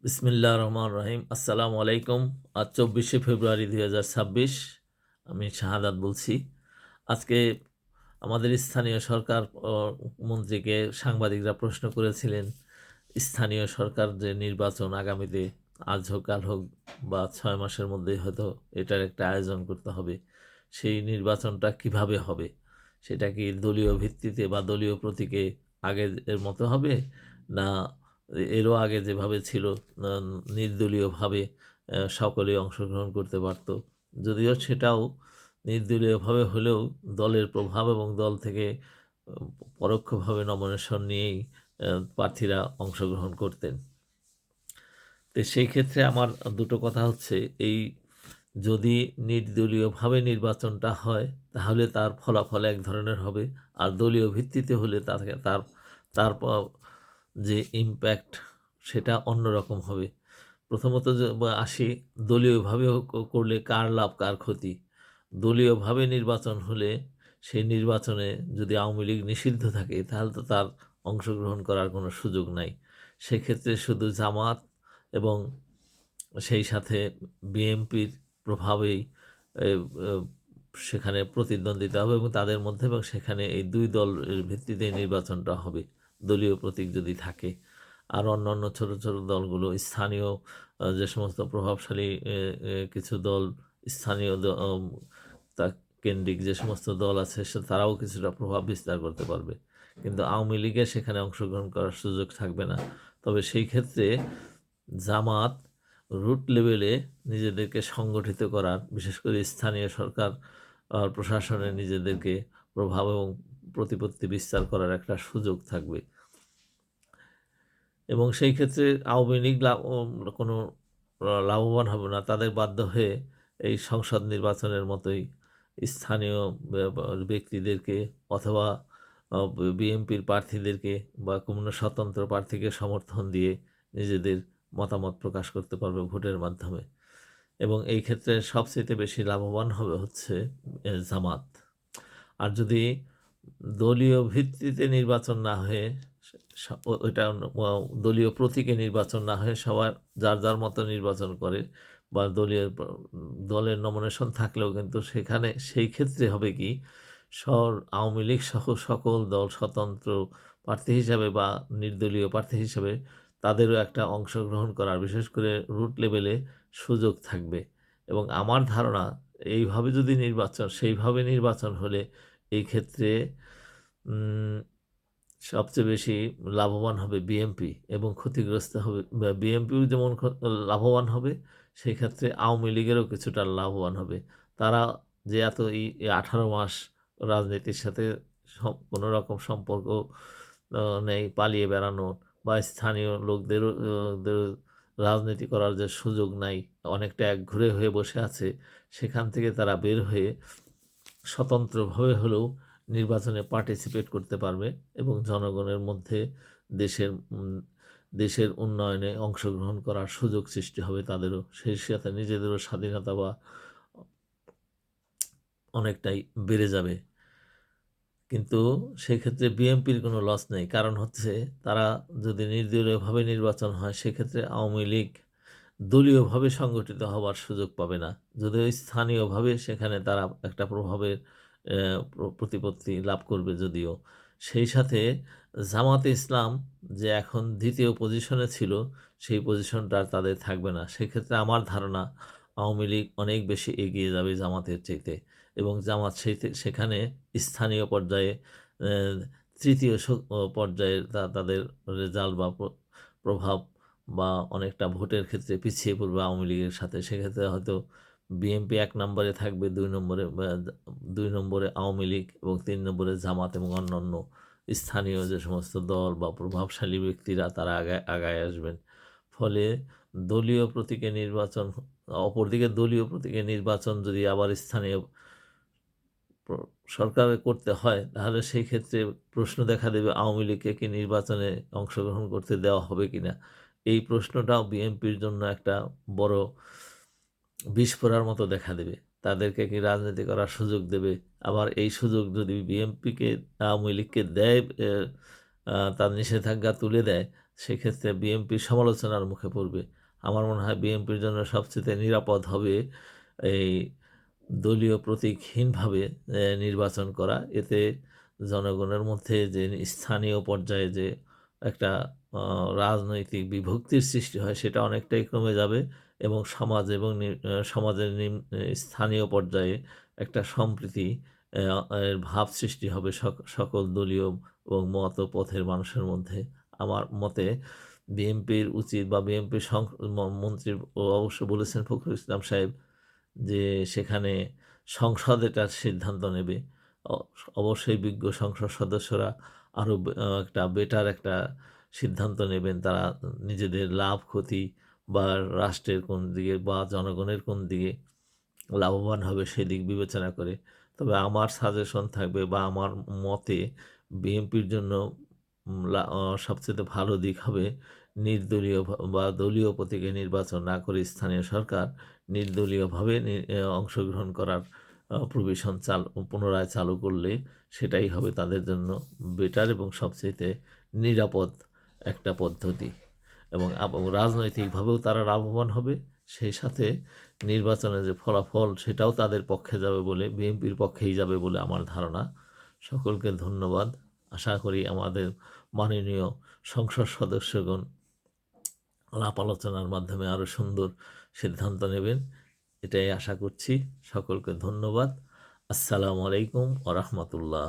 বিসমিল্লাহির রহমানির রহিম। আসসালামু আলাইকুম। আজ ২৪শে ফেব্রুয়ারি ২০২৬। আমি শাহাদাত বলছি। আজকে আমাদের স্থানীয় সরকার মন্ত্রীকে সাংবাদিকরা প্রশ্ন করেছিলেন, স্থানীয় সরকার যে নির্বাচন আগামীতে আজ হোক কাল হোক বা ৬ মাসের মধ্যেই হয়তো এটার একটা আয়োজন করতে হবে। সেই নির্বাচনটা কিভাবে হবে? সেটা কি দলীয় ভিত্তিতে বা দলীয় প্রতীকে আগের মতো হবে? না এরও আগে যেভাবে ছিল আ নির্দলীয়ভাবে সকলে অংশগ্রহণ করতে পারত। যদিও সেটাও নির্দলীয়ভাবে হলেও দলের প্রভাব এবং দল থেকে আ পরোক্ষভাবে নমিনেশন নিয়েই প্রার্থীরা অংশগ্রহণ করতেন। তো সেই ক্ষেত্রে আমার দুটো কথা হচ্ছে, এই যদি নির্দলীয়ভাবে নির্বাচনটা হয় তাহলে তার ফলাফল এক ধরনের হবে, আর দলীয় ভিত্তিতে হলে তার তার প যে ইমপ্যাক্ট সেটা অন্যরকম হবে। প্রথমত আসি দলীয়ভাবে করলে কার লাভ কার ক্ষতি। দলীয়ভাবে নির্বাচন হলে সেই নির্বাচনে যদি আওয়ামী লীগ নিষিদ্ধ থাকে তাহলে তো তার অংশগ্রহণ করার কোনো সুযোগ নাই। সেক্ষেত্রে শুধু জামাত এবং সেই সাথে বিএনপির প্রভাবেই এ এ সেখানে প্রতিদ্বন্দ্বিতা হবে এবং তাদের মধ্যে এবং সেখানে এই ২ দলের ভিত্তিতে নির্বাচনটা হবে, দলীয় প্রতীক যদি থাকে। আর অন্যান্য ছোট, ছোট দলগুলো স্থানীয় যে সমস্ত প্রভাবশালী এ এ কিছু দল, স্থানীয় তা কেন্দ্রিক যে সমস্ত দল আছে তারাও কিছুটা প্রভাব বিস্তার করতে পারবে। কিন্তু আওয়ামী লীগের সেখানে অংশগ্রহণ করার সুযোগ থাকবে না। তবে সেই ক্ষেত্রে জামাত রুট লেভেলে নিজেদেরকে সংগঠিত করার, বিশেষ করে স্থানীয় সরকার প্রশাসনে নিজেদেরকে প্রভাব এবং প্রতিপত্তি বিস্তার করার একটা সুযোগ থাকবে। এবং সেই ক্ষেত্রে আওয়ামী লীগ কোনো লাভবান হবে না। তাদের বাধ্য হয়ে এই সংসদ নির্বাচনের মতোই স্থানীয় ব্যক্তিদেরকে অথবা বিএনপির প্রার্থীদেরকে বা কোনো স্বতন্ত্র প্রার্থীকে সমর্থন দিয়ে নিজেদের মতামত প্রকাশ করতে পারবে ভোটের মাধ্যমে। এবং এই ক্ষেত্রে সবচাইতে বেশি লাভবান হবে হচ্ছে জামাত। আর যদি দলীয় ভিত্তিতে নির্বাচন না হয়ে ওইটা দলীয় প্রতীকে নির্বাচন না হয়ে সবার যার, যার মতো নির্বাচন করে বা দলের নমিনেশন থাকলেও কিন্তু সেখানে সেই ক্ষেত্রে হবে কি, আওয়ামী লীগ সহ সকল দল স্বতন্ত্র প্রার্থী হিসাবে বা নির্দলীয় প্রার্থী হিসাবে তাদেরও একটা অংশগ্রহণ করার, বিশেষ করে রুট লেভেলে সুযোগ থাকবে। এবং আমার ধারণা যদি সেইভাবে নির্বাচন হলে এই ক্ষেত্রে উম সবচেয়ে বেশি লাভবান হবে বিএনপি এবং ক্ষতিগ্রস্ত হবে বিএনপিও যেমন লাভবান হবে, সেক্ষেত্রে আওয়ামী লীগেরও কিছুটা লাভবান হবে। তারা যে এত ১৮ মাস রাজনীতির সাথে কোনো রকম সম্পর্ক নেই, পালিয়ে বেড়ানো বা স্থানীয় লোকদেরও রাজনীতি করার যে সুযোগ নাই, অনেকটা একঘরে হয়ে বসে আছে, সেখান থেকে তারা বের হয়ে স্বতন্ত্রভাবে হলেও নির্বাচনে পার্টিসিপেট করতে পারবে এবং জনগণের মধ্যে দেশের দেশের উন্নয়নে অংশগ্রহণ করার সুযোগ সৃষ্টি হবে তাদেরও। সেই সাথে নিজেদেরও স্বাধীনতা বা অনেকটাই বেড়ে যাবে। কিন্তু সেক্ষেত্রে বিএনপির কোনো লস নেই। কারণ হচ্ছে তারা যদি নির্দলীয়ভাবে নির্বাচন হয় সেক্ষেত্রে আওয়ামী লীগ দলীয়ভাবে সংগঠিত হওয়ার সুযোগ পাবে না। যদিও স্থানীয়ভাবে সেখানে তারা একটা প্রভাবের প্রতিপত্তি লাভ করবে যদিও। সেই সাথে জামাতে ইসলাম যে এখন ২য় পজিশনে ছিল, সেই পজিশনটা আর তাদের থাকবে না। সেক্ষেত্রে আমার ধারণা আওয়ামী লীগ অনেক বেশি এগিয়ে যাবে জামাতের চাইতে এবং জামাত সেখানে স্থানীয় পর্যায়ে অ্যা ৩য় পর্যায়ে তাদের রেজাল্ট বা প্রভাব বা অনেকটা ভোটের ক্ষেত্রে পিছিয়ে পড়বে আওয়ামী লীগের সাথে। সেক্ষেত্রে হয়তো বিএনপি ১ নম্বরে থাকবে, ২ নম্বরে আওয়ামী লীগ এবং ৩ নম্বরে জামাত এবং অন্যান্য স্থানীয় যে সমস্ত দল বা প্রভাবশালী ব্যক্তিরা তারা আগায় আসবেন। ফলে দলীয় প্রতীকে নির্বাচন, অপরদিকে দলীয় প্রতীকে নির্বাচন যদি আবার স্থানীয় প্র সরকারের করতে হয়, তাহলে সেই ক্ষেত্রে প্রশ্ন দেখা দেবে আওয়ামী লীগকে কি নির্বাচনে অংশগ্রহণ করতে দেওয়া হবে কিনা? এই প্রশ্নটাও বিএনপির জন্য একটা বড় বিস্ফোরার মতো দেখা দেবে। তাদেরকে কি রাজনীতি করার সুযোগ দেবে? আবার এই সুযোগ যদি বিএনপিকে আওয়ামী লীগকে দেয়, তার নিষেধাজ্ঞা তুলে দেয়, সেক্ষেত্রে বিএনপি সমালোচনার মুখে পড়বে। আমার মনে হয় বিএনপির জন্য সবচেয়ে নিরাপদ হবে এই দলীয় প্রতীকহীনভাবে নির্বাচন করা। এতে জনগণের মধ্যে যে স্থানীয় পর্যায়ে যে একটা রাজনৈতিক বিভক্তির সৃষ্টি হয় সেটা অনেকটাই কমে যাবে এবং সমাজ এবং সমাজের স্থানীয় পর্যায়ে একটা সম্প্রীতি এর ভাব সৃষ্টি হবে সকল দলীয় এবং মত ও পথের মানুষের মধ্যে। আমার মতে বিএনপির উচিত বা বিএনপির মন্ত্রী অবশ্য বলেছেন ফখরুল ইসলাম সাহেব যে সেখানে সংসদ এটার সিদ্ধান্ত নেবে। অবশ্যই বিজ্ঞ সংসদ সদস্যরা আরও একটা বেটার একটা সিদ্ধান্ত নেবেন। তারা নিজেদের লাভ ক্ষতি বা রাষ্ট্রের কোন দিকে বা জনগণের কোন দিকে লাভবান হবে সেদিক বিবেচনা করে। তবে আমার সাজেশন থাকবে বা আমার মতে বিএনপির জন্য সবচেয়ে ভালো দিক হবে নির্দলীয় বা দলীয় প্রতীকে নির্বাচন না করে স্থানীয় সরকার নির্দলীয়ভাবে অংশগ্রহণ করার প্রভিশন পুনরায় চালু করলে সেটাই হবে তাদের জন্য বেটার এবং সবচেয়ে নিরাপদ একটা পদ্ধতি এবং রাজনৈতিকভাবেও তারা লাভবান হবে। সেই সাথে নির্বাচনের যে ফলাফল সেটাও তাদের পক্ষে যাবে বলে বিএনপির পক্ষেই যাবে বলে আমার ধারণা। সকলকে ধন্যবাদ। আশা করি আমাদের মাননীয় সংসদ সদস্যগণ আলাপ আলোচনার মাধ্যমে আরও সুন্দর সিদ্ধান্ত নেবেন, এটাই আশা করছি। সকলকে ধন্যবাদ। আসসালামু আলাইকুম ওয়া রাহমাতুল্লাহ।